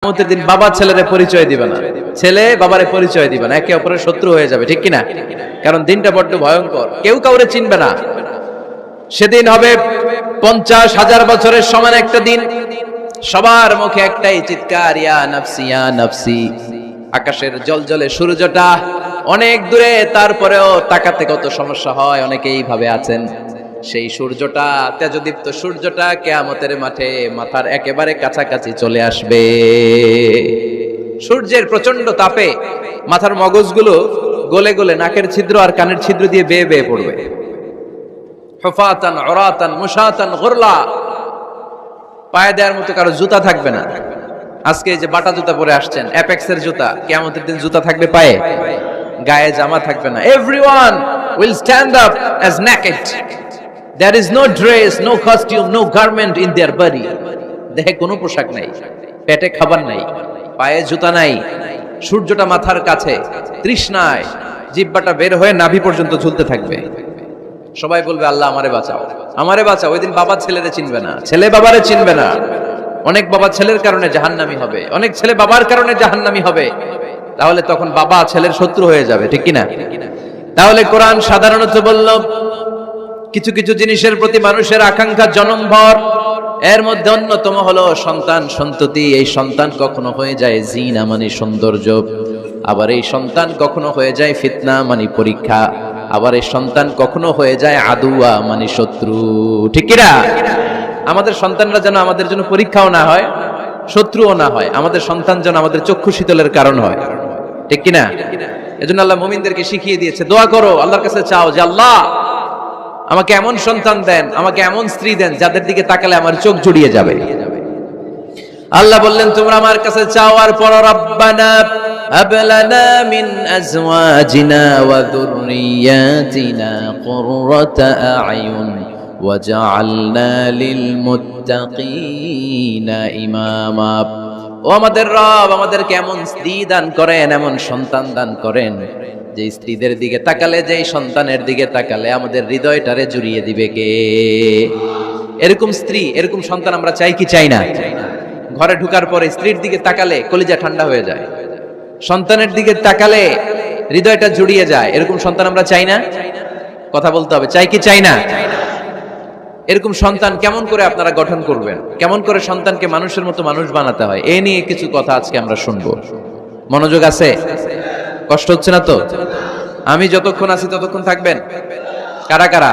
কিয়ামতের দিন বাবা ছেলের পরিচয় দিবে না, ছেলে বাবারে পরিচয় দিবে না, একে অপরের শত্রু হয়ে যাবে, ঠিক কিনা? কারণ দিনটা বড্ড ভয়ঙ্কর, কেউ কাউরে চিনবে না। সেদিন হবে 50,000 বছরের সমান একটা দিন। সবার মুখে একটাই চিৎকার, ইয়া নাফসি ইয়া নাফসি। আকাশের জলজলে সূর্যটা অনেক দূরে, তারপরেও তাকাতে কত সমস্যা হয়, অনেকে এইভাবে আছেন। সেই সূর্যটা, তেজদীপ্ত সূর্যটা কিয়ামতের মাঠে মাথার একেবারে কাছাকাছি চলে আসবে। সূর্যের প্রচন্ড তাপে মাথার মগজগুলো গলে গলে নাকের ছিদ্র আর কানের ছিদ্র দিয়ে বেয়ে বেয়ে পড়বে। হুফাতান উরাতান মুশাতান গুরলা, পায়ে দেওয়ার মতো কারো জুতা থাকবে না। আজকে এই যে বাটা জুতা পরে আসছেন, অ্যাপেক্সের জুতা, কিয়ামতের দিন জুতা থাকবে পায়ে, গায়ে জামা থাকবে না। Everyone will stand up as naked. There is no dress, no costume, no garment in their body. দেহে কোনো পোশাক নাই, পেটে খাবার নাই, পায়ে জুতা নাই, সূর্যটা মাথার কাছে, তৃষ্ণায় জিহ্বাটা বের হয়ে নাভি পর্যন্ত ঝুলতে থাকবে। সবাই বলবে, আল্লাহ আমারে বাঁচাও, আমারে বাঁচাও। ওই দিন বাবা ছেলেরে চিনবে না, ছেলে বাবারে চিনবে না। অনেক বাবা ছেলের কারণে জাহান্নামী হবে, অনেক ছেলে বাবার কারণে জাহান্নামী হবে। তাহলে তখন বাবা ছেলের শত্রু হয়ে যাবে, ঠিক কিনা? তাহলে কোরআন সাধারণত বলল, কিছু কিছু জিনিসের প্রতি মানুষের আকাঙ্ক্ষা জনমভর, এর মধ্যে অন্যতম হলো সন্তান সন্ততি। এই সন্তান কখনো হয়ে যায় জিনা মানে সৌন্দর্য, আবার এই সন্তান কখনো হয়ে যায় ফিতনা মানে পরীক্ষা, আবার এই সন্তান কখনো হয়ে যায় আদুয়া মানে শত্রু, ঠিক কিনা? আমাদের সন্তানরা যেন আমাদের জন্য পরীক্ষাও না হয়, শত্রুও না হয়। আমাদের সন্তান যেন আমাদের চক্ষু শীতলের কারণ হয়, ঠিক কিনা? এজন্য আল্লাহ মুমিনদেরকে শিখিয়ে দিয়েছে, দোয়া করো, আল্লাহর কাছে চাও যে আল্লাহ আমাকে এমন সন্তান দেন, আমাকে এমন স্ত্রী দেন যাদের দিকে তাকালে আমার চোখ জুড়িয়ে যাবে। আল্লাহ বললেন, তোমরা আমার কাছে চাও আর পড়ো, রব্বানা হাব লানা মিন আজওয়াজিনা ওয়া যুররিয়াতিনা কুররাতা আ'য়ুন ওয়াজআলনা লিল মুত্তাকিনা ইমামা। ও আমাদের রব, আমাদেরকে এমন স্ত্রী দান করেন, এমন সন্তান দান করেন যে স্ত্রীদের দিকে তাকালে, যে সন্তানের দিকে তাকালে আমাদের হৃদয়টারে জুড়িয়ে দিবে কে? এরকম স্ত্রী, এরকম সন্তান আমরা চাই কি চাই না? ঘরে ঢুকার পরে স্ত্রীর দিকে তাকালে কলিজা ঠান্ডা হয়ে যায়, সন্তানের দিকে তাকালে হৃদয়টা জুড়িয়ে যায়। এরকম সন্তান আমরা চাই না? কথা বলতে হবে, চাই কি চাই না? এরকম সন্তান কেমন করে আপনারা গঠন করবেন, কেমন করে সন্তানকে মানুষের মতো মানুষ বানাতে হয়, এ নিয়ে কিছু কথা আজকে আমরা শুনবো। মনোযোগ আছে? কষ্ট হচ্ছে না তো? আমি যতক্ষণ আছি ততক্ষণ থাকবেন? কারা কারা?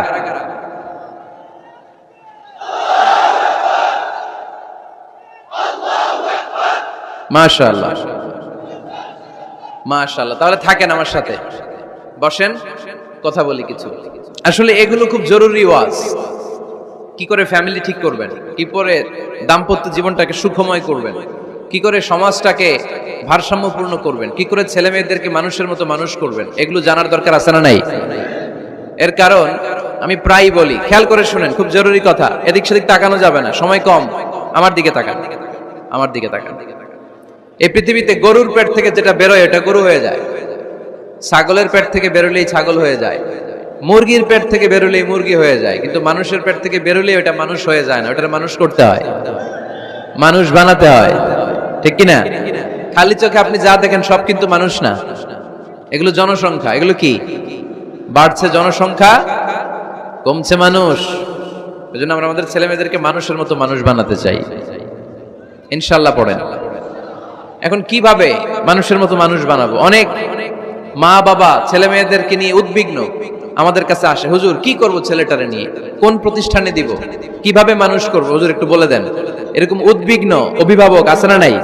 মাশাআল্লাহ, মাশাআল্লাহ। তাহলে থাকেন আমার সাথে, বসেন, কথা বলি কিছু। আসলে এগুলো খুব জরুরি ওয়াজ। কি করে ফ্যামিলি ঠিক করবেন, কি করে দাম্পত্য জীবনটাকে সুখময় করবেন, কি করে সমাজটাকে ভারসাম্যপূর্ণ করবেন, কি করে ছেলে মেয়েদেরকে মানুষের মতো মানুষ করবেন, এগুলো জানার দরকার আছে না নাই? এর কারণ আমি প্রায় বলি, খেয়াল করে শুনেন, খুব জরুরি কথা, এদিক সেদিক তাকানো যাবে না, সময় কম। আমার দিকে তাকান, আমার দিকে তাকান। এই পৃথিবীতে গরুর পেট থেকে যেটা বেরোয় এটা গরু হয়ে যায়, ছাগলের পেট থেকে বেরোলেই ছাগল হয়ে যায়, মুরগির পেট থেকে বেরোলেই মুরগি হয়ে যায়, কিন্তু মানুষের পেট থেকে বেরোলেই ওটা মানুষ হয়ে যায় না, ওটা মানুষ করতে হয়, মানুষ বানাতে হয়, ঠিক কিনা? খালি চোখে আপনি যা দেখেন সব কিন্তু মানুষ না, এগুলো জনসংখ্যা। এগুলো কি? বাড়ছে জনসংখ্যা, কমছে মানুষ। এজন্য আমরা আমাদের ছেলে মেয়েদেরকে মানুষের মতো মানুষ বানাতে চাই, ইনশাআল্লাহ। পড়েন। এখন কিভাবে মানুষের মতো মানুষ বানাবো? অনেক মা বাবা ছেলে মেয়েদেরকে নিয়ে উদ্বিগ্ন, আমাদের কাছে আসে, হুজুর কি করব ছেলেটারে নিয়ে, কোন প্রতিষ্ঠানে দিব, কিভাবে মানুষ করব, হুজুর একটু বলে দেন। এরকম উদ্বিগ্ন অভিভাবক আছে না নাই?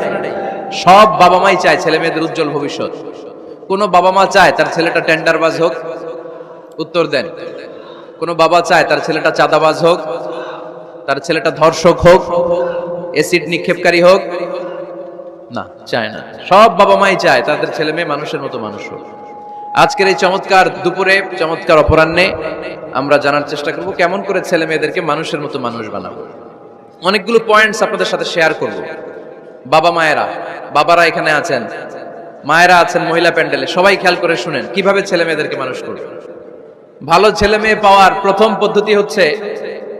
সব বাবা মাই চায় ছেলে মেয়েদের উজ্জ্বল ভবিষ্যৎ। কোন বাবা মা চায় তার ছেলেটা টেন্ডারবাজ হোক? উত্তর দেন। কোন বাবা চায় তার ছেলেটা চাঁদাবাজ হোক, তার ছেলেটা ধর্ষক হোক, এসিড নিক্ষেপকারী হোক? না, চায় না। সব বাবা মাই চায় তাদের ছেলে মেয়ে মানুষের মতো মানুষ হোক। আজকের এই চমৎকার দুপুরে, চমৎকার অপরাহ্নে আমরা জানার চেষ্টা করব কেমন করে ছেলে মেয়েদেরকে মানুষের মতো মানুষ বানাবো। অনেকগুলো পয়েন্টস আপনাদের সাথে শেয়ার করব। বাবা মায়েরা, বাবারা এখানে আছেন, মায়েরা আছেন মহিলা প্যান্ডেলে, সবাই খেয়াল করে শুনেন কিভাবে ছেলে মেয়েদেরকে মানুষ করবে। ভালো ছেলে মেয়ে পাওয়ার প্রথম পদ্ধতি হচ্ছে,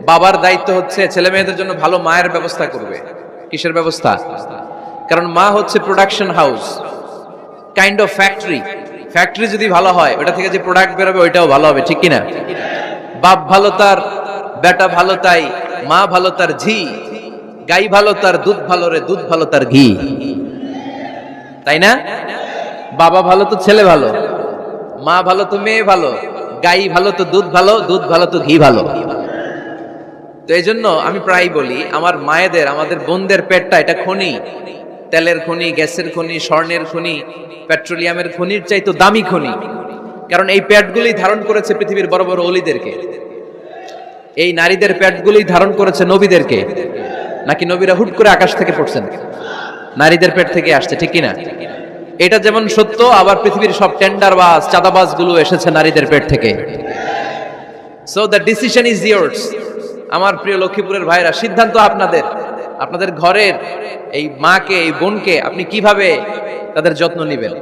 বাবার দায়িত্ব হচ্ছে ছেলে মেয়েদের জন্য ভালো মায়ের ব্যবস্থা করবে। কিসের ব্যবস্থা? কারণ মা হচ্ছে production house, kind of factory. Factory যদি ভালো হয়, ওটা থেকে যে প্রোডাক্ট বেরোবে ওইটাও ভালো হবে, ঠিক কিনা? বাপ ভালো তার বেটা ভালো তাই, মা ভালো তার ঝি, গাই ভালো তার দুধ ভালো রে, দুধ ভালো তার ঘি, তাই না? বাবা ভালো তো ছেলে ভালো, মা ভালো তো মেয়ে ভালো, গাই ভালো তো দুধ ভালো, দুধ ভালো তো ঘি ভালো। তো এই জন্য আমি প্রায় বলি, আমার মায়েদের, আমাদের বোনদের পেটটা এটা খনি, তেলের খনি, গ্যাসের খনি, স্বর্ণের খনি, পেট্রোলিয়ামের খনির চাইতো দামি খনি। কারণ এই পেটগুলি ধারণ করেছে পৃথিবীর বড় বড় অলিদেরকে। এই নারীদের পেটগুলি ধারণ করেছে নবীদেরকে। নাকি নবীরা হুট করে আকাশ থেকে পড়ছেন? নারীদের পেট থেকে আসছে, ঠিক কিনা? এটা যেমন সত্য, আবার পৃথিবীর সব টেন্ডারবাজ, চাঁদাবাজ গুলো এসেছে নারীদের পেট থেকে। So the decision is years. আমার প্রিয় লক্ষ্মীপুরের ভাইরা, সিদ্ধান্ত আপনাদের। আপনাদের ঘরের এই মাকে, এই বোনকে আপনি কিভাবে তাদের যত্ন নেবেন,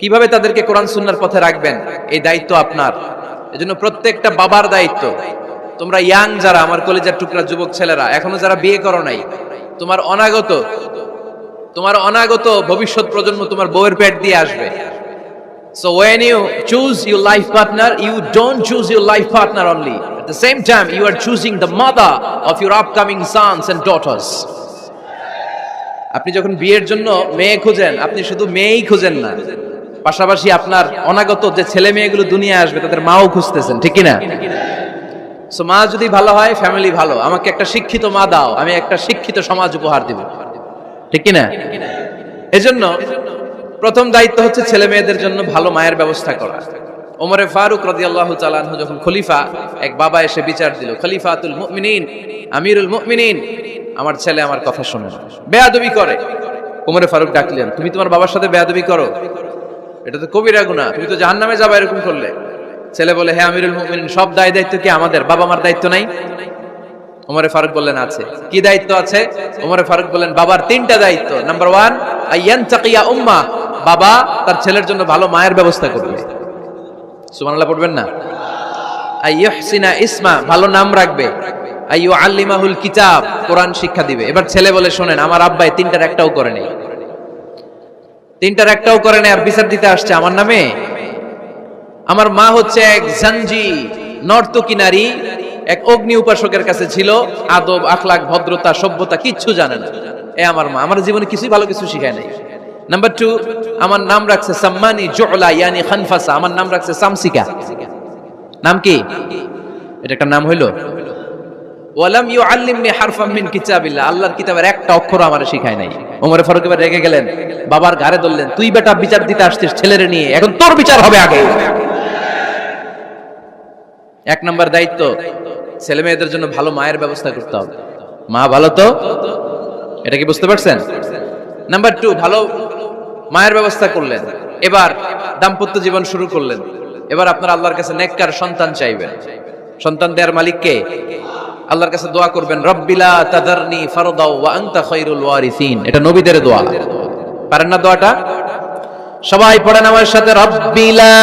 কিভাবে তাদেরকে কোরআন সুন্নাহর পথে রাখবেন, এই দায়িত্ব আপনার। এজন্য প্রত্যেকটা বাবার দায়িত্ব। তোমরা ইয়াং যারা, আমার কলেজের টুকরা যুবক ছেলেরা, এখনো যারা বিয়ে করো নাই, তোমার অনাগত ভবিষ্যৎ প্রজন্ম তোমার বউয়ের পেট দিয়ে আসবে। So when you choose your life partner, you don't choose your life partner only. At the same time, you are choosing the mother of your upcoming sons and daughters. আপনি যখন বিয়ের জন্য মেয়ে খুঁজেন, আপনি শুধু মেয়েই খুঁজেন না, পাশাপাশি আপনার অনাগত যে ছেলে মেয়েগুলো দুনিয়া আসবে তাদের মাও খুঁজতেছেন, ঠিক কিনা? সো মা যদি ভালো হয়, ফ্যামিলি ভালো। আমাকে একটা শিক্ষিত মা দাও, আমি একটা শিক্ষিত সমাজ উপহার দিব, ঠিক কিনা? এজন্য প্রথম দায়িত্ব হচ্ছে ছেলে মেয়েদের জন্য ভালো মায়ের ব্যবস্থা করা। ওমরে ফারুক রাদিয়াল্লাহু তাআলা আনহু যখন খলিফা, এক বাবা এসে বিচার দিল, খলিফাতুল মুমিনিন, আমিরুল মুমিনিন, আমার ছেলে আমার কথা শোনে না, বেয়াদবি করে। ওমরে ফারুক ডাকলেন, তুমি তোমার বাবার সাথে বেয়াদবি করো? এটা তো কবিরা গুনাহ, তুমি তো জাহান্নামে যাবে এরকম করলে। ছেলে বলে, হে আমিরুল মুমিনিন, সব দায়িত্ব কি আমাদের? বাবা মার দায়িত্ব নাই? ওমরে ফারুক বললেন, আছে। কি দায়িত্ব আছে? ওমরে ফারুক বললেন, বাবার 3টা দায়িত্ব। নাম্বার 1, আইয়ানতাকিয়া উম্মাহ, বাবা তার ছেলের জন্য ভালো মায়ের ব্যবস্থা করবে। সুবহানাল্লাহ পড়বেন না? আইয়ুহসিনা ইসমা, ভালো নাম রাখবে। আইয়ুআল্লিমাহুল কিতাব, কোরআন শিক্ষা দিবে। এবার ছেলে বলে, শোনেন, আমার আব্বাই 3টার একটাও করে নাই, 3টার একটাও করে নাই, আর বিচার দিতে আসছে আমার নামে। আমার মা হচ্ছে এক জাঞ্জি, নর্তকী নারী, এক অগ্নি উপাসকের কাছে ছিল, আদব, আখলাক, ভদ্রতা, সভ্যতা কিচ্ছু জানে না। আমার মা আমার জীবনে কিছুই ভালো কিছু শিখায় নাই। নাম্বার 2, আমার নাম রাখছে সাম্মানি জুলা, ইয়ানি খানফাসা, আমার নাম রাখছে সামসিকা। নাম কি? এটা একটা নাম হইলো? ওয়ালাম ইউআল্লিমনি হারফাম মিন কিতাবিল্লাহ, আল্লাহর কিতাবের একটা অক্ষর আমারে শিখায় নাই। ওমরে ফারুক এবার রেগে গেলেন, বাবার ঘাড়ে ধরলেন, তুই বেটা বিচার দিতে আসছিস ছেলেরে নিয়ে, এখন তোর বিচার হবে আগে। 1 নম্বর দায়িত্ব, ছেলে মেয়েদের জন্য ভালো মায়ের ব্যবস্থা করতে হবে। মা ভালো তো, এটা কি বুঝতে পারছেন? নাম্বার 2, ভালো মায়ের ব্যবস্থা করলেন, এবার দাম্পত্য জীবন শুরু করলেন। এবার আপনার আল্লাহর কাছে নেককার সন্তান চাইবেন। সন্তান দেওয়ার মালিক কে? আল্লাহর কাছে দোয়া করবেন, রব্বিলা তাদারনি ফারদাও ওয়া আনতা খায়রুল ওয়ারিসিন। এটা নবীদের দোয়া, পারেন না দোয়াটা? সবাই পড়েন আমার সাথে, রব্বিলা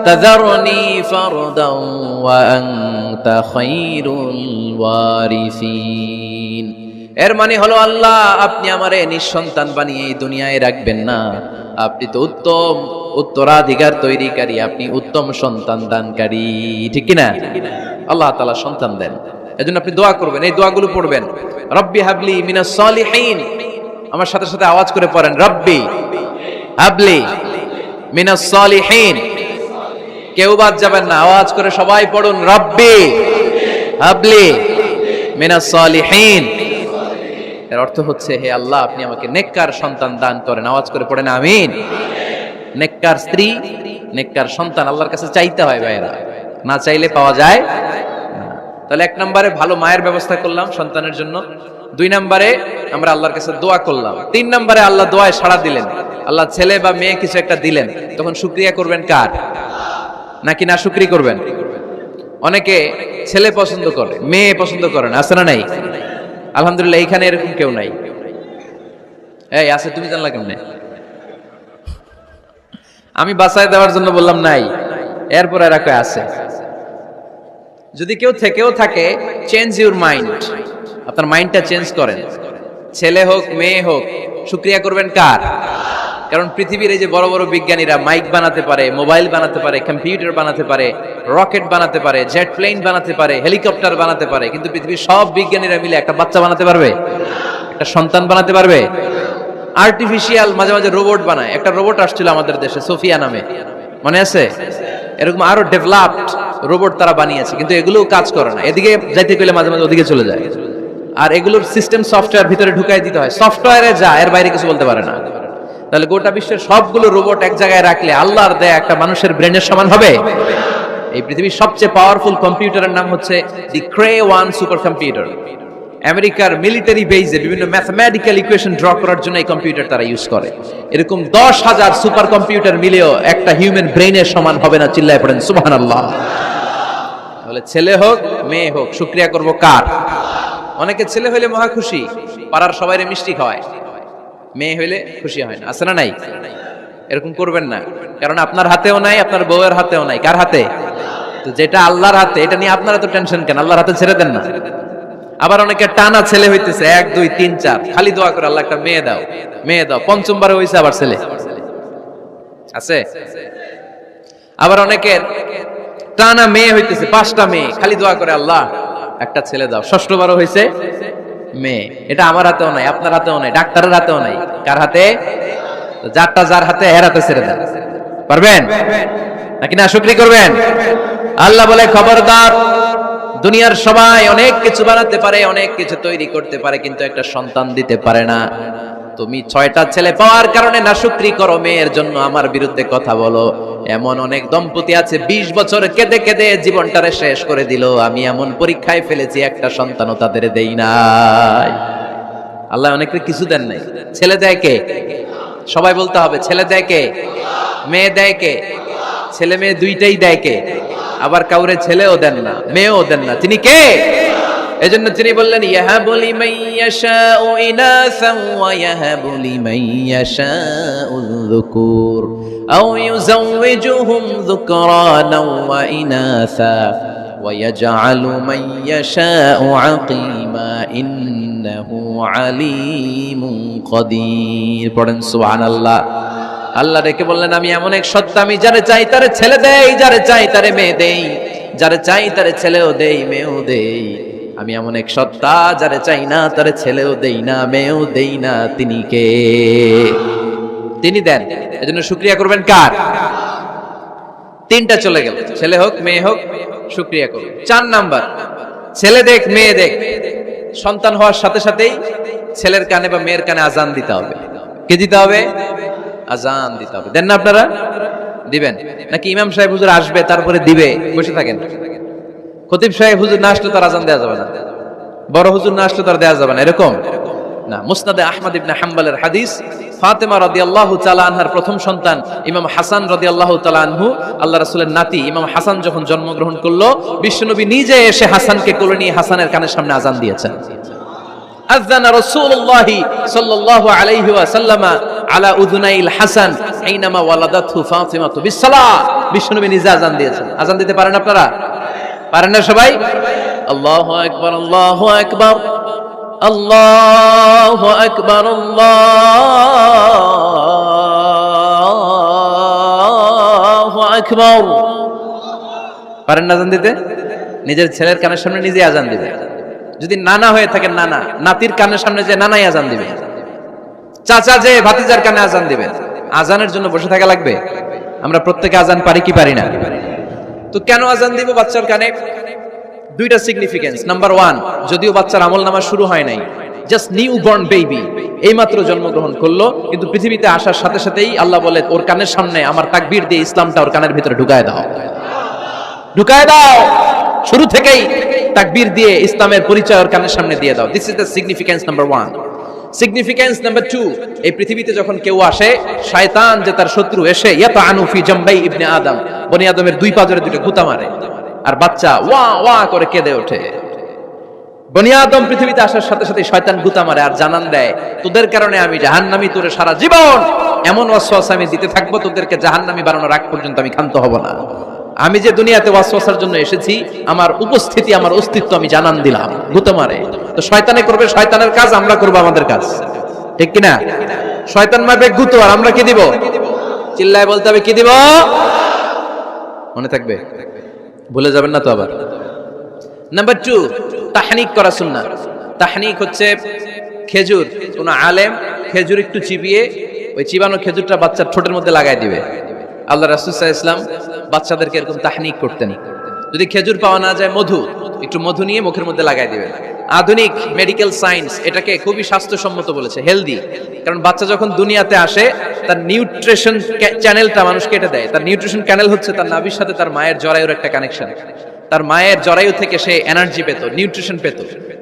তাদারনি ফারদাও ওয়া আনতা খায়রুল ওয়ারিসিন। এর মানে হলো, আল্লাহ আপনি আমারে নিঃসন্তান বানিয়ে এই দুনিয়ায় রাখবেন না, আপনি তো উত্তম উত্তরাধিকার তৈরিকারী, আপনি উত্তম সন্তান দানকারী, ঠিক কিনা? আল্লাহ তাআলা সন্তান দেন, এজন্য আপনি দোয়া করবেন, এই দোয়াগুলো পড়বেন। রব্বি হাবলি মিনাস সালিহিন, আমার সাথে সাথে আওয়াজ করে পড়েন, রব্বি হাবলি মিনাস সালিহিন। কেউ বাদ যাবেন না, আওয়াজ করে সবাই পড়ুন, রব্বি হাবলি মিনাস সালিহিন। এর অর্থ হচ্ছে, হে আল্লাহ আপনি আমাকে নেককার সন্তান দান করেন। আওয়াজ করে পড়েন আমিন। নেককার স্ত্রী, নেককার সন্তান আল্লাহর কাছে চাইতে হয় ভাইরা, না চাইলে পাওয়া যায় না। তাহলে 1 নম্বরে ভালো মায়ের ব্যবস্থা করলাম সন্তানের জন্য। 2 নম্বরে আমরা আল্লাহর কাছে দোয়া করলাম। 3 নম্বরে আল্লাহ দোয়ায় সাড়া দিলেন, আল্লাহ ছেলে বা মেয়ে কিছু একটা দিলেন, তখন শুকরিয়া করবেন কার? নাকি না শুকরি করবেন? অনেকে ছেলে পছন্দ করে, মেয়ে পছন্দ করে না, আছে না নাই? আলহামদুলিল্লাহ এখানে এরকম কেউ নাই। এই আছে, তুমি জানলা কেমনে? আমি বাঁচায় দেওয়ার জন্য বললাম নাই, এরপর এরা কয় আছে। যদি কেউ থেকেও থাকে, চেঞ্জ ইউর মাইন্ড, আপনার মাইন্ডটা চেঞ্জ করেন। ছেলে হোক মেয়ে হোক শুকরিয়া করবেন কার? কারণ পৃথিবীর এই যে বড় বড় বিজ্ঞানীরা মাইক বানাতে পারে, মোবাইল বানাতে পারে, কম্পিউটার বানাতে পারে, রকেট বানাতে পারে, জেট প্লেন বানাতে পারে, হেলিকপ্টার বানাতে পারে, কিন্তু পৃথিবীর সব বিজ্ঞানীরা মিলে একটা বাচ্চা বানাতে পারবে? একটা সন্তান বানাতে পারবে? আর্টিফিশিয়াল মাঝে মাঝে রোবট বানায়। একটা রোবট আসছিল আমাদের দেশে সোফিয়া নামে, মনে আছে? এরকম আরো ডেভেলপড রোবট তারা বানিয়েছে, কিন্তু এগুলোও কাজ করে না। এদিকে যাইতে গেলে মাঝে মাঝে ওদিকে চলে যায়। আর এগুলোর সিস্টেম সফটওয়্যার ভিতরে ঢুকাই দিতে হয়, সফটওয়্যারে যা, এর বাইরে কিছু বলতে পারে না। তাহলে গোটা বিশ্বের সবগুলো রোবট এক জায়গায় রাখলে আল্লাহর দেয়া একটা মানুষের ব্রেনের সমান হবে? এই পৃথিবীর সবচেয়ে পাওয়ারফুল কম্পিউটারের নাম হচ্ছে দি ক্রে 1 সুপার কম্পিউটার। আমেরিকার মিলিটারি বেজে বিভিন্ন ম্যাথমেটিক্যাল ইকুয়েশন ড্র করার জন্য এই কম্পিউটার তারা ইউজ করে। এরকম 10,000 সুপার কম্পিউটার মিলেও একটা হিউম্যান ব্রেইনের সমান হবে না। চিল্লায় পড়েন সুবহানাল্লাহ। তাহলে ছেলে হোক মেয়ে হোক শুকরিয়া করব কার? অনেকে ছেলে হইলে মহা খুশি, পাড়ার সবাইরে মিষ্টি খাওয়ায়, মেয়ে হইলে খুশি হয় না। আছে না নাই? এরকম করবেন না, কারণ আপনার হাতেও নাই, আপনার বউয়ের হাতেও নাই। কার হাতে? তো যেটা আল্লাহর হাতে, এটা নিয়ে আপনারা তো টেনশন কেন? আল্লাহর হাতে ছেড়ে দেন না। আবার অনেকে টানা ছেলে হইতেছে 1 2 3 4, খালি দোয়া করে আল্লাহ একটা মেয়ে দাও, মেয়ে দাও। পঞ্চমবারে হইছে আবার ছেলে। আছে? আবার অনেকের টানা মেয়ে হইতেছে 5টা মেয়ে, খালি দোয়া করে আল্লাহ একটা ছেলে দাও। ষষ্ঠবারও হইছে মেয়ে। এটা আমার হাতেও নাই, আপনার হাতেও নাই, ডাক্তারের হাতেও নাই। কার হাতে? যারটা যার হাতে, এর হাতে ছেড়ে দেন। পারবেন নাকি না শুকরি করবেন? আল্লাহ বলে খবরদার, দুনিয়ার সবাই অনেক কিছু বানাতে পারে, অনেক কিছু তৈরি করতে পারে, কিন্তু একটা সন্তান দিতে পারে না। তুমি 6টা ছেলে পাওয়ার কারণে না শুকরি করো, মেয়ের জন্য আমার বিরুদ্ধে কথা বলো। এমন অনেক দম্পতি আছে 20 বছর কেঁদে কেঁদে জীবনটারে শেষ করে দিল। আমি এমন পরীক্ষায় ফেলেছি, একটা সন্তানও তাদের দেই নাই। আল্লাহ অনেকে কিছু দেন নাই। ছেলে দেয় কে? সবাই বলতে হবে, ছেলে দেয় কে? মেয়ে দেয় কে? ছেলে মেয়ে দুইটাই দেয় কে? আবার কাউরে ছেলেও দেন না, মেয়েও দেন না। তিনি কে? এজন্য তিনি বললেন, ইয়াহাবু লিমান ইয়াশাউ ইনাসা ওয়া ইয়াহাবু লিমান ইয়াশাউ যুকুর আও ইউযাওয়িজুহুম যুকরানা ওয়া ইনাসা ওয়া ইয়াজআলু মান ইয়াশাউ আকীমা ইন্নাহু আলীমুন কাদির। পড়েন সুবহানাল্লাহ। আল্লাহ ডেকে বললেন, আমি এমন এক সত্তা, আমি যারে চাই তারে ছেলে দেই, যারে চাই তারে মেয়ে দেই, যারে চাই তারে ছেলেও দেই, মেয়েও দেই। আমি এমন এক সত্তা, যারে চাই না তারে ছেলেও দেই না, মেয়েও দেই না। তিনি কে? তিনি দেন। এজন্য শুকরিয়া করবেন কার? 3টা চলে গেল, ছেলে হোক মেয়ে হোক শুকরিয়া করুন। 4 নাম্বার, ছেলে দেখ মেয়ে দেখ, সন্তান হওয়ার সাথে সাথেই ছেলের কানে বা মেয়ের কানে আজান দিতে হবে। কে দিতে হবে? আজান দিতে হবে। দেন না আপনারা? দিবেন নাকি ইমাম সাহেব হুজুর আসবে তারপরে দিবে, বসে থাকেন? খতিব সাহেব হুজুর না আসলে তার আজান দেওয়া যাবে না, বড় হুজুর না আসলে তার দেওয়া যাবে না, এরকম না। মুসনাদে আহমদ ইবনে হাম্বলের হাদিস, ফাতেমা রাদিয়াল্লাহু তাআলা আনহার প্রথম সন্তান ইমাম হাসান রাদিয়াল্লাহু তাআলা আনহু, আল্লাহ রাসূলের নাতি ইমাম হাসান যখন জন্মগ্রহণ করলো, বিশ্বনবী নিজে এসে হাসানকে কোলে নিয়ে হাসানের কানের সামনে আজান দিয়েছেন। আযানা রাসূলুল্লাহ সাল্লাল্লাহু আলাইহি ওয়াসাল্লাম আলা উযুনাইল হাসান হাইনামা ওয়ালাদাতহু ফাতিমাতু বিসসালাহ। বিশ্বনবী নিজে আজান দিয়েছেন। আজান দিতে পারেন আপনারা? পারেন না সবাই? আল্লাহু আকবার, আল্লাহু আকবার, আল্লাহু আকবার, আল্লাহু আকবার। পারেন না আজান দিতে? নিজের ছেলের কানের সামনে নিজে আজান দিবে। যদি নানা হয়ে থাকেন, নানা নাতির কানের সামনে যে নানাই আজান দিবে, চাচা যে ভাতিজার কানে আজান দিবে। আজানের জন্য বসে থাকা লাগবে? আমরা প্রত্যেকে আজান পারি কি পারি না? তো কেন আজান দিব বাচ্চার কানে? 2টা সিগনিফিকেন্স। নাম্বার 1, যদিও বাচ্চার আমলনামা শুরু হয় নাই, জাস্ট নিউ বর্ন বেবি, এইমাত্র জন্মগ্রহণ করলো, কিন্তু পৃথিবীতে আসার সাথে সাথেই আল্লাহ বলে, ওর কানের সামনে আমার তাকবীর দিয়ে ইসলামটা ওর কানের ভিতরে ঢুকায় দাও, ঢুকায় দাও। শুরু থেকেই তাকবীর দিয়ে ইসলামের পরিচয় ওর কানের সামনে দিয়ে দাও। This is the significance number 1। Significance number 2, এই পৃথিবীতে যখন কেউ আসে, শয়তান যে তার শত্রু, এসে ইয়াতাআনু ফি জামবাই ইবনে আদম, বনি আদমের 2 পাজরে 2টা গুতা মারে, আর বাচ্চা ওয়া ওয়া করে কেঁদে ওঠে। বনি আদম পৃথিবীতে আসার সাথে সাথে শয়তান গুতা মারে আর জানান দেয়, তোদের কারণে আমি জাহান্নামী, তোরে সারা জীবন এমন ওয়াসওয়াসা আমি দিতে থাকবো, তোদেরকে জাহান্নামী বানানোর আগ পর্যন্ত আমি ক্ষান্ত হব না। আমি যে দুনিয়াতে ওয়াসওয়াসার জন্য এসেছি, আমার উপস্থিতি, আমার অস্তিত্ব আমি জানান দিলাম গুতো মারে। তো শয়তানে করবে শয়তানের কাজ, আমরা করব আমাদের কাজ, ঠিক কিনা? শয়তান মারবে গুতো, আর আমরা কি দিব? চিল্লায় বলতে হবে কি দিব? মনে থাকবে, ভুলে যাবেন না তো আবার। নাম্বার 2, তাহনিক করা সুন্নাহ। তাহনিক হচ্ছে খেজুর, কোন আলেম খেজুর একটু চিবিয়ে ওই চিবানো খেজুরটা বাচ্চার ঠোঁটের মধ্যে লাগাই দিবে। আল্লাহ রাসূল সাল্লাল্লাহু আলাইহি ওয়াসাল্লাম বাচ্চাদেরকে এরকম তাহনিক করতেন। যদি খেজুর পাওয়া না যায়, একটু মধু নিয়ে মুখের মধ্যে লাগাই দিবেন। আধুনিক মেডিকেল সায়েন্স এটাকে খুবই স্বাস্থ্যসম্মত বলেছে, হেলদি। কারণ বাচ্চা যখন দুনিয়াতে আসে, তার নিউট্রিশন চ্যানেলটা মানুষ কেটে দেয়। তার নিউট্রিশন চ্যানেল হচ্ছে তার নাভির সাথে তার মায়ের জরায়ুর একটা কানেকশন। তার মায়ের জরায়ু থেকে সে এনার্জি পেত, নিউট্রিশন পেত।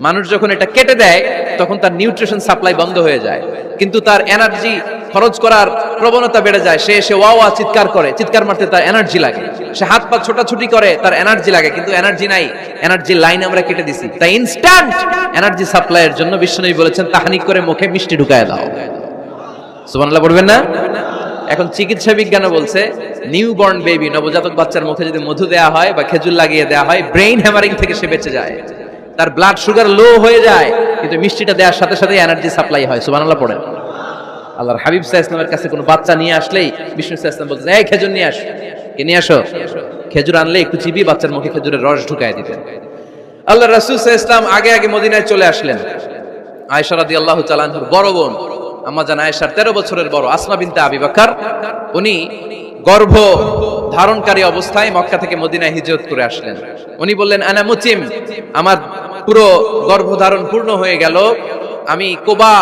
মানুষ যখন এটা কেটে দেয়, তখন তার নিউট্রিশন সাপ্লাই বন্ধ হয়ে যায়, কিন্তু তার এনার্জি খরচ করার প্রবণতা বেড়ে যায়। সে এসে ওয়া ওয়া চিৎকার করে, চিৎকার মারতে তার এনার্জি লাগে। সে হাত পা ছোটাছুটি করে, তার এনার্জি লাগে, কিন্তু এনার্জি নাই। এনার্জি লাইন আমরা কেটে দিছি, তাই ইনস্ট্যান্ট এনার্জি সাপ্লাইয়ের জন্য বিশ্বনবী বলেছেন তাহনিক করে মুখে মিষ্টি ঢুকায় দাও। সুবহানাল্লাহ পড়বেন না? এখন চিকিৎসা বিজ্ঞানও বলছে নিউবর্ন বেবি, নবজাতক বাচ্চার মুখে যদি মধু দেওয়া হয় বা খেজুর লাগিয়ে দেওয়া হয়, ব্রেইন হ্যামারিং থেকে সে বেঁচে যায়। তার ব্লাড সুগার লো হয়ে যায়, কিন্তু মিষ্টিটা দেওয়ার সাথে সাথে এনার্জি সাপ্লাই হয়। সুবহানাল্লাহ পড়েন। আল্লাহর হাবিব সাল্লাল্লাহু আলাইহি ওয়াসাল্লামের কাছে কোনো বাচ্চা নিয়ে আসলেই বিষ্ণু সাল্লাল্লাহু আলাইহি ওয়াসাল্লাম বলতেন, এই খেজুর নিয়ে আসো, কে নিয়ে আসো। খেজুর আনলে একটু চিবিয়ে বাচ্চার মুখে খেজুরের রস ঢুকায় দিতেন। আল্লাহর রাসূল সাল্লাল্লাহু আলাইহি ওয়াসাল্লাম আগে আগে মদিনায় চলে আসলেন। আয়েশা রাদিয়াল্লাহু তাআলা আনহার বড় বোন, আম্মা জান আয়েশার 13 বছরের বড়, আসমা বিনতে আবি বকর, উনি গর্ভ ধারণকারী অবস্থায় মক্কা থেকে মদিনায় হিজরত করে আসলেন। উনি বললেন, আনা মুতিম, আমার পুরো গর্ভধারণ পূর্ণ হয়ে গেল। আমি কুবা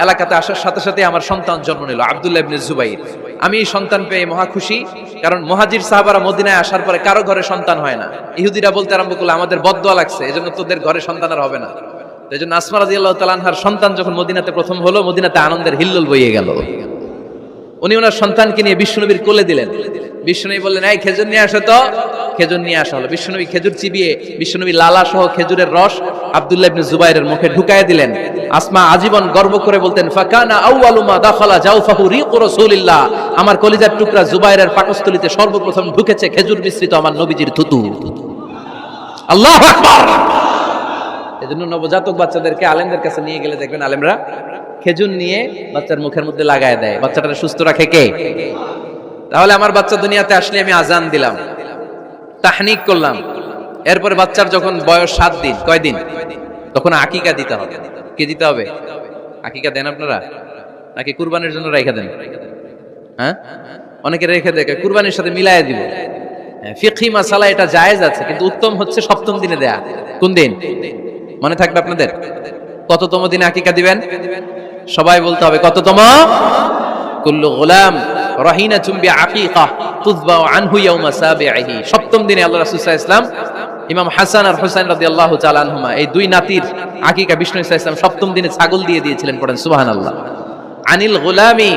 এলাকাতে আসার সাথে সাথে আমার সন্তান জন্ম নিল, আব্দুল্লাহ ইবনে জুবাইর। আমি এই সন্তান পেয়ে মহা খুশি, কারণ মুহাজির সাহাবারা মদিনায় আসার পরে কারো ঘরে সন্তান হয় না। ইহুদিরা বলতে আরম্ভ করলো, আমাদের বদদোয়া লাগছে, এজন্য তোদের ঘরে সন্তান আর হবে না। এই জন্য আসমা রাদিয়াল্লাহু তাআলা আনহার সন্তান যখন মদিনাতে প্রথম হলো, মদিনাতে আনন্দের হিল্লোল বইয়ে গেল। উনি ওনার সন্তানকে নিয়ে বিশ্বনবীর কোলে দিলেন। বিশ্বনবী বললেন, এই খেজুর নিয়ে আসো তো। খেজুর নিয়ে আসা হলো। বিশ্বনবী খেজুর চিবিয়ে বিশ্বনবী লালা সহ খেজুরের রস আব্দুল্লাহ ইবনে জুবাইরের মুখে ঢুকায় দিলেন। আসমা আজীবন গর্ব করে বলতেন, ফাকানা আউয়ালু মা দাখালা জাওফাহু রিকু রাসূলিল্লাহ, আমার কলিজার টুকরা জুবাইরের পাকস্থলীতে সর্বপ্রথম ঢুকেছে খেজুর মিশ্রিত আমার নবীজির থুতু। আল্লাহু আকবার। এজন্য নবজাতক বাচ্চাদেরকে আলেমদের কাছে নিয়ে গেলে দেখবেন আলেমরা খেজুর নিয়ে বাচ্চার মুখের মধ্যে লাগায় দেয়। বাচ্চাটা সুস্থ রাখে কে? তাহলে আমার বাচ্চা দুনিয়াতে আসলে আমি আজান দিলাম, তাহনিক করলাম, এরপরে বাচ্চার যখন বয়স 7 দিন, কয়দিন, তখন আকিকা দিতে হবে। কি দিতে হবে? আকিকা দেন আপনারা নাকি কুরবানির জন্য রেখে দেন? হ্যাঁ, অনেকে রেখে দেয়, কুরবানির সাথে মিলায় দিব। ফিকহি মাসালা এটা জায়েজ আছে, কিন্তু উত্তম হচ্ছে 7ম দিনে দেয়া। কোন দিন মনে থাকবে আপনাদের? কততম দিনে আকিকা দিবেন? সবাই বলতে হবে কততম? কুল্লু গুলাম রাহিনাতুম বিআকিকা তুযবাউ আনহু ইয়াওমা সাবিহি। 7ম দিনে আল্লাহ রাসূল সাল্লাল্লাহু আলাইহি ওয়াসাল্লাম ইমাম হাসান আর হুসাইন রাদিয়াল্লাহু তাআলা আনহুমা, এই দুই নাতির আকিকা বিষ্ণু সাল্লাল্লাহু আলাইহি ওয়াসাল্লাম 7ম দিনে ছাগল দিয়ে দিয়েছিলেন। পড়েন সুবহানাল্লাহ। আনিল গুলামি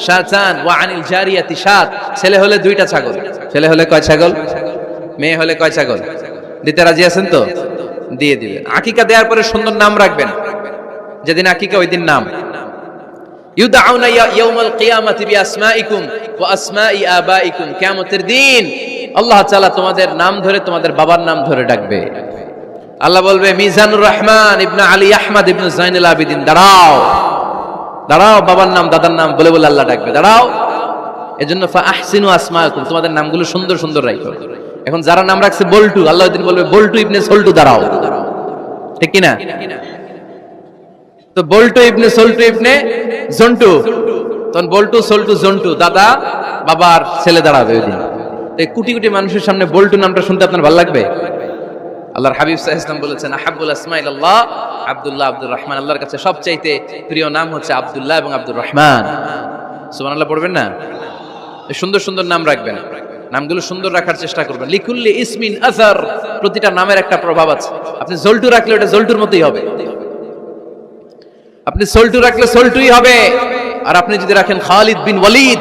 শাতান ওয়া আনিল জারিয়াতি শাত। ছেলে হলে 2টা ছাগল, ছেলে হলে কয় ছাগল, মেয়ে হলে কয় ছাগল? দিতে রাজি আছেন তো? দিয়ে দিবেন। আকিকা দেওয়ার পরে সুন্দর নাম রাখবেন। যেদিন আকিকা ওই দিন নাম। ইউদাউনা ইয়াউমাল কিয়ামাতি বিআসমাইকুম ওয়া আসমাই আবাইকুম। কিয়ামতের দিন আল্লাহ তাআলা তোমাদের নাম ধরে, তোমাদের বাবার নাম ধরে ডাকবে। আল্লাহ বলবে, মিজানুর রহমান ইবনে আলী আহমদ ইবনে জাইনুল আবিদিন, দাঁড়াও দাঁড়াও, বাবার নাম দাদার নাম বলে বলে আল্লাহ ডাকবে, দাঁড়াও। এজন্য ফা আহসিনু আসমাকুম, তোমাদের নামগুলো সুন্দর সুন্দর রাখো। এখন যারা নাম রাখছে বল্টু, আল্লাহ ওই দিন বলবে, বল্টু ইবনে সল্টু, দাঁড়াও। ঠিক কি না? তো বল্টু ইবনে সল্টু ইবনে জন্টু, তখন বল্টু সল্টু জন্টু, দাদা বাবার ছেলে দাঁড়াবে ওই দিন। এই কোটি কোটি মানুষের সামনে বল্টু নামটা শুনতে আপনার ভালো লাগবে? আল্লাহর হাবিব সাল্লাল্লাহু আলাইহি ওয়াসাল্লাম বলেছেন, আহাব্বুল আসমাইল্লাহ আব্দুল্লাহ আব্দুর রহমান। আল্লাহর কাছে সবচাইতে প্রিয় নাম হচ্ছে আব্দুল্লাহ এবং আব্দুর রহমান। সুবহানাল্লাহ পড়বেন না? সুন্দর সুন্দর নাম রাখবেন, নামগুলো সুন্দর রাখার চেষ্টা করবেন। লিকুল্লি ইসমিন আসার, প্রতিটা নামের একটা প্রভাব আছে। আপনি জল্টু রাখলে ওটা জল্টুর মতোই হবে, আপনি সল্টু রাখলে সল্টুই হবে। আর আপনি যদি রাখেন খালিদ বিন ওয়ালিদ,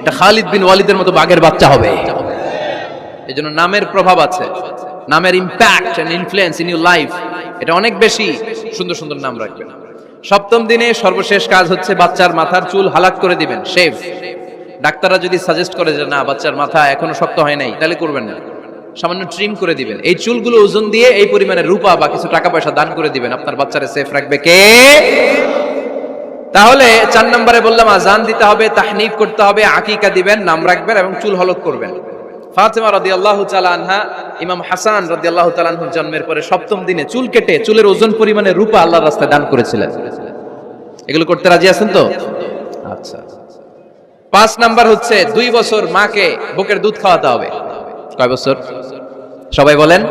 এটা খালিদ বিন ওয়ালিদের মতো বাঘের বাচ্চা হবে। এই জন্য নামের প্রভাব আছে, নামের impact and influence in your life এটা অনেক বেশি। সুন্দর সুন্দর নাম রাখবেন। 7ম দিনে সর্বশেষ কাজ হচ্ছে বাচ্চার মাথার চুল হালাক করে দিবেন, শেভ। ডাক্তাররা যদি সাজেস্ট করে যে না বাচ্চার মাথা এখনো শক্ত হয় নাই, তাহলে করবেন না। সামান্য ট্রিম করে দিবেন। এই চুলগুলো ওজন দিয়ে এই পরিমাণে রূপা বা কিছু টাকা পয়সা দান করে দিবেন, আপনার বাচ্চারে সেফ রাখবে কে? তাহলে 4 নম্বরে বললাম আজান দিতে হবে, তাহনিক করতে হবে, আকিকা দিবেন, নাম রাখবেন এবং চুল হলক করবেন। ফাতেমা রাদিয়াল্লাহু তাআলা আনহা ইমাম হাসান রাদিয়াল্লাহু তাআলা আনহুর জন্মের পরে 7ম দিনে চুল কেটে চুলের ওজন পরিমাণে রূপা আল্লাহর রাস্তায় দান করেছিলেন। এগুলো করতে রাজি আছেন তো? আচ্ছা। 5 নাম্বার হচ্ছে 2 বছর মাকে বুকের দুধ খাওয়াতে হবে। কয় বছর? সবাই বলেন।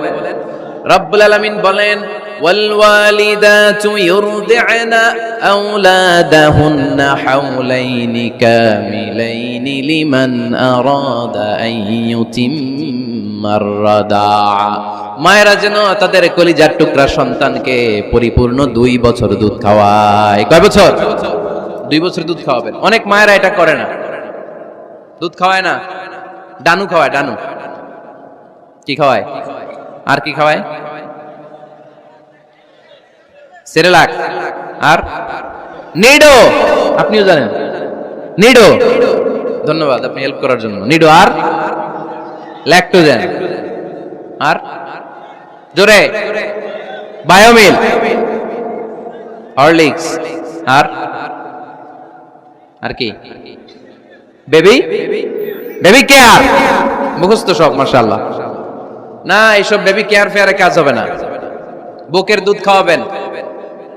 রব্বুল আলামিন বলেন ওয়াল ওয়ালিদাতু ইউরদি'না আওলাদাহুন্না হাওলাইনি কামিলাইনি লিমান আরাদা আন ইউতিম্মার রাদা'a। মায়েরা যেন তাদের কলিজার টুকরা সন্তানকে পরিপূর্ণ 2 বছর দুধ খাওয়ায়। কয় বছর? 2 বছর দুধ খাওয়াবেন। অনেক মায়েরা এটা করে না, দুধ খাওয়ায় না, ডানু খাওয়ায়। ডানু কি খাওয়ায়? আর কি খাওয়ায়? সেরেলাক আর নিডো। আপনিও জানেন নিডো? ধন্যবাদ আপনি হেল্প করার জন্য। নিডো আর ল্যাকটোজেন আর জোরে বায়োমিল, হরলিক্স আর কি? Baby care. মুখস্থ সব মাশাআল্লাহ। না, এইসব বেবি কেয়ার ফেয়ারে কাজ হবে না। বুকের দুধ খাওয়াবেন।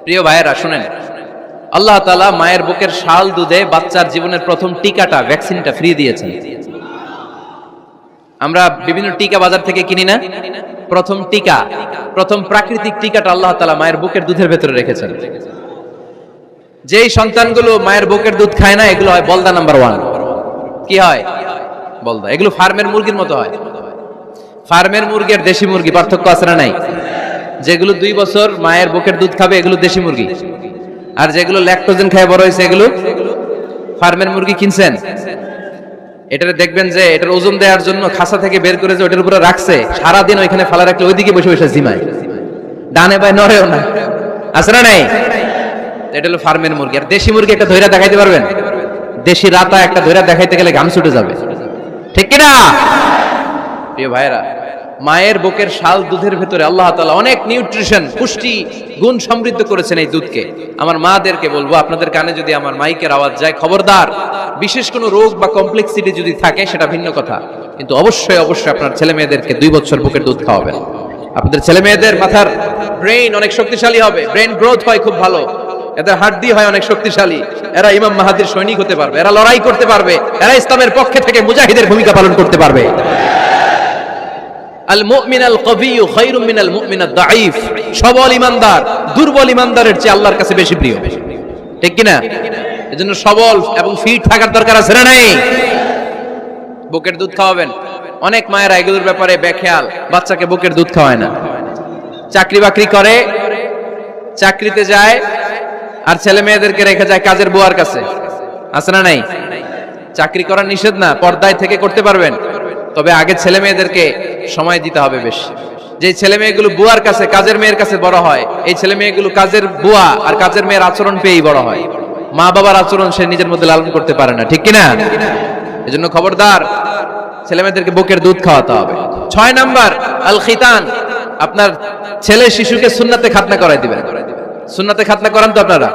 প্রিয় ভাইয়েরা শুনেন, আল্লাহ তাআলা মায়ের বুকের শাল দুধে বাচ্চার জীবনের প্রথম টিকাটা, ভ্যাকসিনটা ফ্রি দিয়েছেন। আমরা বিভিন্ন টিকা বাজার থেকে কিনি না? প্রথম টিকা, প্রথম প্রাকৃতিক টিকাটা আল্লাহ তাআলা মায়ের বুকের দুধের ভেতরে রেখেছেন। যেই সন্তানগুলো মায়ের বুকের দুধ খায় না, এগুলো হয় বলদা নাম্বার 1। কি হয়? বলদা। এগুলো ফার্মের মুরগির মতো হয়। ফার্মের মুরগি আর দেশি মুরগি পার্থক্য আছে না নাই? যেগুলো 2 বছর মায়ের বুকের দুধ খাবে এগুলো দেশি মুরগি, আর যেগুলো ল্যাকটোজেন খায় বড় হয়েছে এগুলো ফার্মের মুরগি। কিনছেন? এটারে দেখবেন যে এটার ওজন দেওয়ার জন্য খাসা থেকে বের করে যে ওটার উপরে রাখছে, সারাদিন ওইখানে ফালা রাখলে ওইদিকে বসে বসে জিমায়, ডানে বাই নড়েও না। আছে না নাই? এটা হলো ফার্মের মুরগি। আর দেশি মুরগি একটা ধইরা দেখাইতে পারবেন? দেশি রাতা একটা ধইরা দেখাইতে গেলে ঘাম ছুটে যাবে, ঠিক কিনা? প্রিয় ভাইরা, মায়ের বুকের শাল দুধের ভেতরে আল্লাহ তাআলা অনেক নিউট্রিশন, পুষ্টি গুণ সমৃদ্ধ করেছেন এই দুধকে। আমার মাদেরকে বলবো, আপনাদের কানে যদি আমার মাইকের আওয়াজ যায়, খবরদার, বিশেষ কোনো রোগ বা কমপ্লেক্সিটি যদি থাকে সেটা ভিন্ন কথা, কিন্তু অবশ্যই অবশ্যই আপনার ছেলে মেয়েদেরকে 2 বছর বুকের দুধ খাওয়াবেন। আপনাদের ছেলে মেয়েদের মাথার ব্রেইন অনেক শক্তিশালী হবে, ব্রেইন গ্রোথ হয় খুব ভালো, এদের হাড্ডি হয় অনেক শক্তিশালী, এরা ইমাম মাহাদির সৈনিক হতে পারবে, এরা লড়াই করতে পারবে, এরা ইসলামের পক্ষে থেকে মুজাহিদের ভূমিকা পালন করতে পারবে। আল মুমিন আল কবিয়্যু খায়রুম মিনাল মুমিন আদ দাঈফ। সবল ইমানদার দুর্বল ইমানদারের চেয়ে আল্লাহর কাছে বেশি প্রিয়, ঠিক কি না? এজন্য সবল এবং ফিট থাকার দরকার আছে না নাই? বুকের দুধ খাওয়াবেন। অনেক মায়েরা এগুলোর ব্যাপারে বেখেয়াল, বাচ্চাকে বুকের দুধ খাওয়ায় না। চাকরি বাকরি করে, চাকরিতে যায়, আর ছেলে মেয়েদেরকে রেখে যায় কাজের বুয়ার কাছে। আছে না নাই? চাকরি করা নিষেধ না, পর্দায় থেকে করতে পারবেন, তবে আগে ছেলে মেয়েদেরকে সময় দিতে হবে বেশি। যে ছেলে মেয়েগুলো বুয়ার কাছে, কাজের মেয়ের কাছে বড় হয়, এই ছেলে মেয়েগুলো কাজের বুয়া আর কাজের মেয়ের আচরণ পেয়েই বড় হয়। মা বাবার আচরণ সে নিজের মধ্যে লালন করতে পারে না, ঠিক কিনা? এজন্য খবরদার, ছেলে মেয়েদেরকে বুকের দুধ খাওয়াতে হবে। 6 নাম্বার আল খিতান। আপনার ছেলে শিশুকে সুন্নাতে খাতনা করাই দিবেন। সুন্নাতে খাতনা করান তো আপনারা?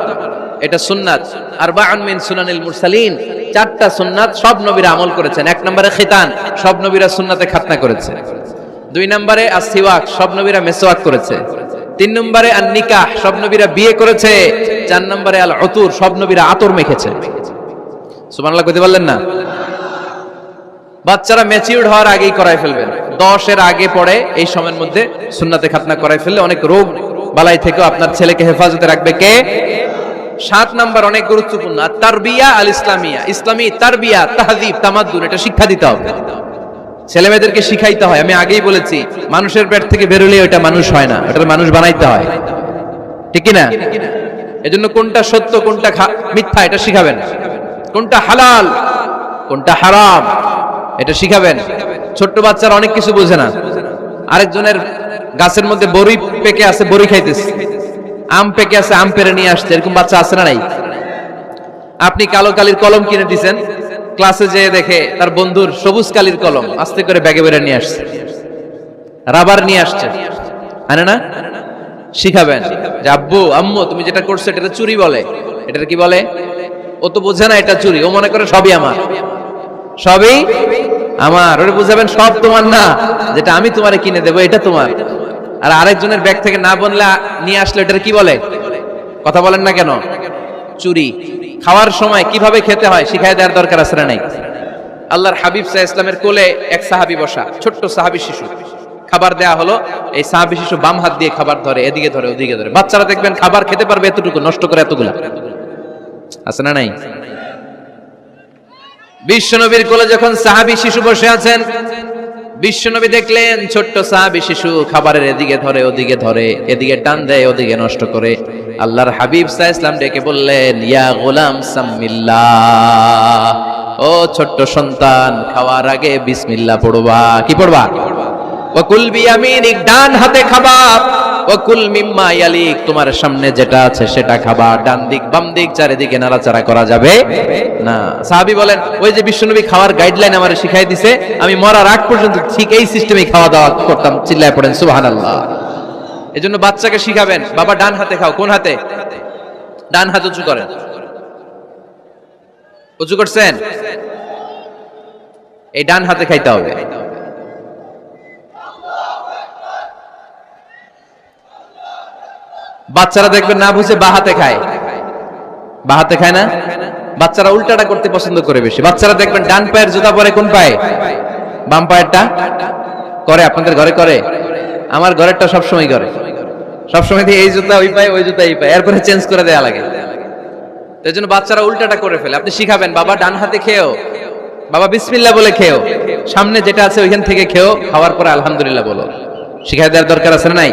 এটা সুন্নাত। আরবাউন মিন সুনানিল মুরসালিন, 4টা সুন্নাত সব নবীরা আমল করেছেন। 1 নম্বরে খিতান, সব নবীরা সুন্নাতে খাতনা করেছে। 2 নম্বরে আসওয়াক, সব নবীরা মেসওয়াক করেছে। 3 নম্বরে আন নিকাহ, সব নবীরা বিয়ে করেছে। 4 নম্বরে আল উতুর, সব নবীরা আতর মেখেছে। সুবহানাল্লাহ কইতে পারলেন না? বাচ্চারা ম্যাচিউরড হওয়ার আগেই করাই ফেলবেন। 10 এর আগে পরে এই সময়ের মধ্যে সুন্নাতে খাতনা করাই ফেললে অনেক রোগ বালাই থেকে আপনার ছেলেকে হেফাজতে রাখবে কে? 7 নাম্বার অনেক গুরুত্বপূর্ণ, তারবিয়া আল ইসলামিয়া। ইসলামী তারবিয়া, তাহযীব, তামাদ্দুন, এটা শিক্ষা দিতে হবে। ছেলে মেয়েদেরকে শিখাইতে হয়। আমি আগেই বলেছি, মানুষের পেট থেকে বেরোলে ওটা মানুষ হয় না, ওটা মানুষ বানাইতে হয়, ঠিক কি না? এজন্য কোনটা সত্য কোনটা মিথ্যা এটা শিখাবেন, কোনটা হালাল কোনটা হারাম এটা শিখাবেন। ছোট্ট বাচ্চারা অনেক কিছু বোঝে না। আরেকজনের গাছের মধ্যে বড়ি পেকে আছে, বড়ি খাইতেছে, আম পেকে আছে, আম পেরে নিয়ে আসছে, এরকম বাচ্চা আছে না নাই? আপনি কালো কালির কলম কিনে দিয়েছেন, ক্লাসে যেয়ে দেখে তার বন্ধুর সবুজ কালির কলম আস্তে করে ব্যাগে বেরে নিয়ে আসছে। রাবার নিয়ে আসছে, আনে না? শিখাবেন যে আব্বু আম্মু তুমি যেটা করছো এটা চুরি বলে, এটা কি বলে? ও তো বোঝে না এটা চুরি, ও মনে করে সবই আমার, সবই আমার। ওরে বুঝাবেন সব তোমার না, যেটা আমি তোমারে কিনে দেবো এটা তোমার। আর আরেকজনের ব্যাগ থেকে না বললে নিয়ে আসলে এটা কি বলে? কথা বলেন না কেন? চুরি। খাওয়ার সময় কিভাবে খেতে হয় শিখাই দেওয়ার দরকার আছে না নাই? আল্লাহর হাবিব সাল্লাল্লাহু আলাইহি ওয়াসাল্লামের কোলে এক সাহাবী বসা, ছোট্ট সাহাবী শিশু, খাবার দেয়া হলো। এই সাহাবী শিশু বাম হাত দিয়ে খাবার ধরে, এদিকে ধরে ওদিকে ধরে। বাচ্চারা দেখবেন খাবার খেতে পারবে এতটুকু, নষ্ট করে এতগুলা, আছে না নাই? বিশ্বনবীর কোলে যখন সাহাবী শিশু বসে আছেন, বিশ্বনবী দেখলেন ছোট্ট সাহাবী শিশু খাবারের এদিকে ধরে ওদিকে ধরে, এদিকে টান দেয় ওদিকে নষ্ট করে। আল্লাহর হাবিব সাল্লাল্লাহু আলাইহি ওয়াসাল্লাম ডেকে বললেন, ইয়া গোলাম সাম্মিল্লাহ, ও ছোট্ট সন্তান, খাওয়ার আগে বিসমিল্লাহ পড়বা। কি পড়বা? ওয়াকুল বিয়ামিনিক, ডান হাতে খাবা। ওয়াকুল মিম্মা ইয়ালিক, তোমার সামনে যেটা আছে সেটা খাবা। ডান দিক বাম দিক চারিদিকে নাড়াচাড়া করা যাবে না। সাহাবী বলেন, ওই যে বিশ্বনবী খাওয়ার গাইডলাইন আমারে শিখাই দিছে, আমি মরার আগ পর্যন্ত ঠিক এই সিস্টেমে খাওয়া দাওয়া করতাম। চিল্লায় পড়েন সুবহানাল্লাহ। এজন্য বাচ্চাকে শিখাবেন, বাবা ডান হাতে খাও। কোন হাতে? ডান হাত উঁচু করেন। উঁচু করছেন? এই ডান হাতে খাইতে হবে। বাচ্চারা দেখবেন না বুঝে বা হাতে খায়, বা হাতে খায় না। বাচ্চারা উল্টাটা করতে পছন্দ করে বেশি। বাচ্চারা দেখবেন ডান পায়ের জুতা পরে কোন পায়ে? বাম পায়েরটা করে। আপনাদের ঘরে করে? আমার ঘরেরটা সবসময় করে। সবসময় এই জুতা ওই পায়ে, ওই জুতা এই পায়ে, এরপরে চেঞ্জ করে দেয়া লাগে। এই জন্য বাচ্চারা উল্টাটা করে ফেলে। আপনি শিখাবেন, বাবা ডান হাতে খেও, বাবা বিসমিল্লাহ বলে খেও, সামনে যেটা আছে ওইখান থেকে খেও, খাওয়ার পরে আলহামদুলিল্লাহ বলো। শিখাই দেওয়ার দরকার আছে না নাই?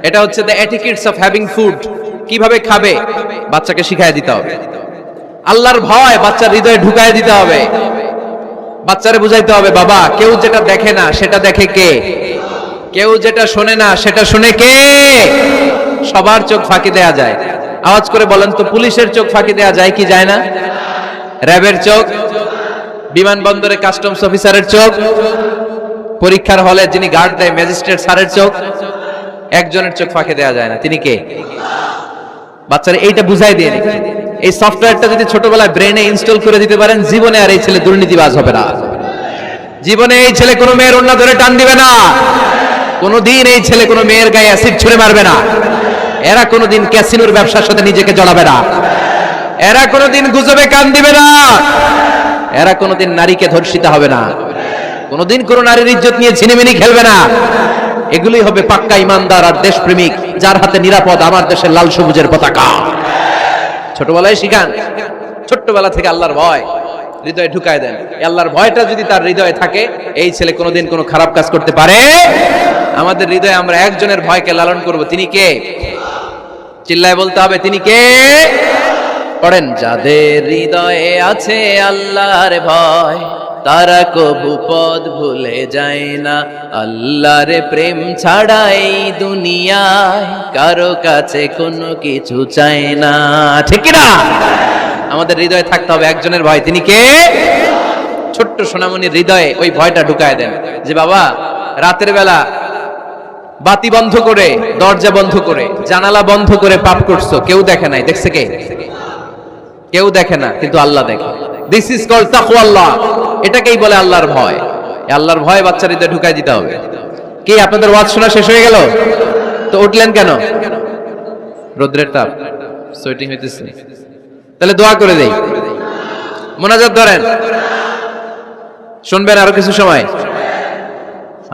এটা হচ্ছে the etiquettes of having food. কিভাবে খাবে বাচ্চাকে শিখাই দিতে হবে। আল্লাহর ভয় বাচ্চার হৃদয়ে ঢুকায় দিতে হবে। বাচ্চারে বুঝাইতে হবে, বাবা কেউ যেটা দেখে না সেটা দেখে কে? কেউ যেটা শোনে না সেটা শুনে কে? সবার চোখ ফাঁকি দেয়া যায়। আওয়াজ করে বলেন তো, পুলিশের চোখ ফাঁকি দেয়া যায় কি যায় না? র্যাবের চোখ, বিমানবন্দরে কাস্টমস অফিসারের চোখ, পরীক্ষার হলে যিনি গার্ড দেয় ম্যাজিস্ট্রেট স্যারের চোখ, একজনের চোখ ফাঁকি দেয়া যায় না। তিনি কে? বাচ্চারা এইটা বুঝাই দিয়ে নি। এই সফটওয়্যারটা যদি ছোটবেলায় ব্রেনে ইনস্টল করে দিতে পারেন, জীবনে আর এই ছেলে দুর্নীতিবাজ হবে না। জীবনে এই ছেলে কোনো মেয়ের ওড়না ধরে টান দিবে না। কোনোদিন এই ছেলে কোনো মেয়ের গায়ে অ্যাসিড ছুঁড়ে মারবে না। এরা কোনোদিন ক্যাসিনোর ব্যবসার সাথে নিজেকে জড়াবে না। এরা কোনোদিন গুজবে কান দিবে না। এরা কোনোদিন নারীকে ধর্ষিতা হবে না। কোনোদিন কোনো নারীর ইজ্জত নিয়ে ছিনিমিনি খেলবে না। এগুলোই হবে পাক্কা ইমানদার আর দেশপ্রেমিক, যার হাতে নিরাপদ আমার দেশের লাল সবুজের পতাকা। ছোটবেলায় শিখান, ছোট্টবেলা থেকে আল্লাহর ভয় হৃদয়ে ঢুকায় দেন। আল্লাহর ভয়টা যদি তার হৃদয়ে থাকে, এই ছেলে কোনোদিন কোনো খারাপ কাজ করতে পারে। আমাদের হৃদয়ে আমরা একজনের ভয়কে লালন করব। তিনি কে? চিল্লায় বলতে হবে, তিনি কে? পড়েন, যাদের হৃদয়ে আছে আল্লাহর ভয়, তারা কবু পথ ভুলে যায় না। আল্লাহর প্রেম ছাড়া এই দুনিয়ায় কারো কাছে কোনো কিছু চায় না। ঠিক না? আমাদের হৃদয়ে থাকতে হবে একজনের ভয়। তিনি কে? ছোট্ট সোনামণির হৃদয়ে ওই ভয়টা ঢুকায় দেন যে বাবা রাতের বেলা বাতি বন্ধ করে, দরজা বন্ধ করে, জানালা বন্ধ করে পাপ করছো, কেউ দেখে নাই। দেখছে কে? কেউ দেখে না, কিন্তু আল্লাহ দেখে। দিস ইজ কল্ড তাকওয়াল্লাহ। এটাকেই বলে আল্লাহর ভয়। আল্লাহর ভয় বাচ্চার হৃদয়ে ঢুকাই দিতে হবে। কি আপনাদের ওয়াজ শোনা শেষ হয়ে গেল? তো উঠলেন কেন? রোদ্রের তাপ, সোয়েটিং হইতেছে। তাহলে দোয়া করে দেই, মোনাজাত ধরেন, শুনবেন আরো কিছু সময়।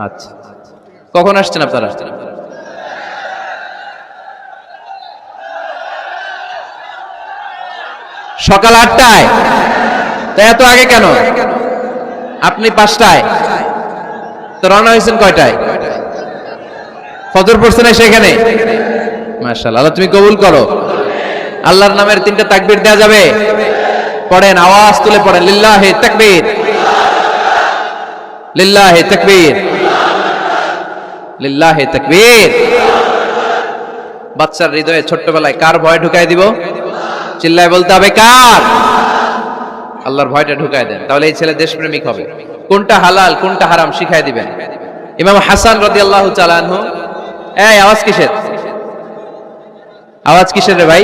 আচ্ছা, কখন আসছেন আপনারা? সকাল 8টায়। তো এত আগে কেন? আপনি 5টায়, তো রওনা হয়েছেন কয়টায়? ফজর পড়ছেন সেখানে? মাশাআল্লাহ, আল্লাহ তুমি কবুল করো। আল্লাহর নামের 3টা তাকবীর দেয়া যাবে? পড়েন, আওয়াজ তুলে পড়েন, লিল্লাহি তাকবীর, লিল্লাহি তাকবীর, লিল্লাহি তাকবীর। বাচ্চার হৃদয়ে ছোট্টবেলায় কার ভয় ঢুকাই দিব? চিল্লায় বলতে হবে, কার? আল্লাহর ভয়টা ঢুকায় দেন, তাহলে এই ছেলে দেশপ্রেমিক হবে। কোনটা হালাল কোনটা হারাম শিখাই দিবেন। ইমাম হাসান রাদিয়াল্লাহু তাআলা আনহু, এই আওয়াজ কিসের? আওয়াজ কিসের রে ভাই?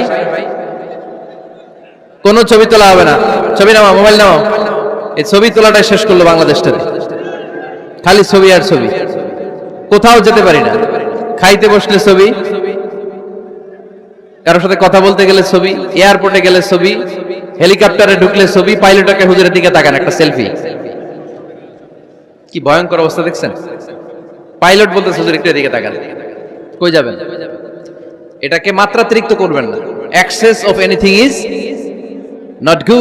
কোন ছবি তোলা হবে না, ছবি নামাও, মোবাইল নামাও। এই ছবি তোলাটাই শেষ করলো বাংলাদেশটারে, খালি ছবি আর ছবি, কোথাও যেতে পারি না। খাইতে বসলে ছবি, কারোর সাথে কথা বলতে গেলে ছবি, এয়ারপোর্টে গেলে ছবি, হেলিকপ্টারে ঢুকলে ছবি, পাইলটকে হুজুরের দিকে তাকান একটা সেলফি। কি ভয়ঙ্কর অবস্থা দেখছেন? পাইলট বলতে হুজুর একটু এদিকে তাকান, কই যাবেন? এটাকে মাত্রাতিরিক্ত করবেন না। Access of anything is not good.